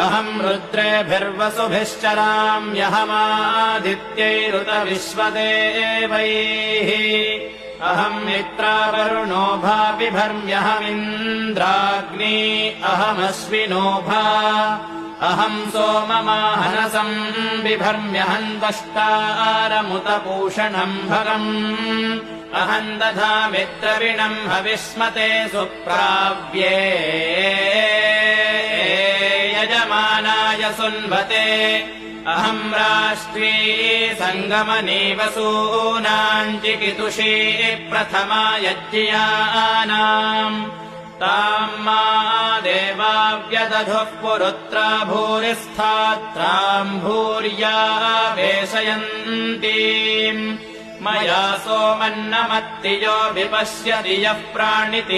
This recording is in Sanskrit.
अहम् रुद्रेभिर्वसुभिश्चराम्यहमादित्यैरुत विश्वदेवैः अहम् मित्रावरुणो भापिभर्म्यहमिन्द्राग्नी अहमश्विनोभा अहम् सोममाहनसम् बिभर्म्यहम् त्वष्टारमुतपूषणम् भगम् अहम् दधामित्रविणम् हविष्मते सुप्राव्ये यजमानाय सुन्वते अहम् राष्ट्री सङ्गमनी वसूनाम् चिकितुषी प्रथमा यज्ञियानाम् ताम् मा देवाव्यदधुः पुरुत्रा भूरिस्थात्राम् भूर्या वेशयन्तीम् मया सोमन्नमत्ति यो विपश्यति यः प्राणिति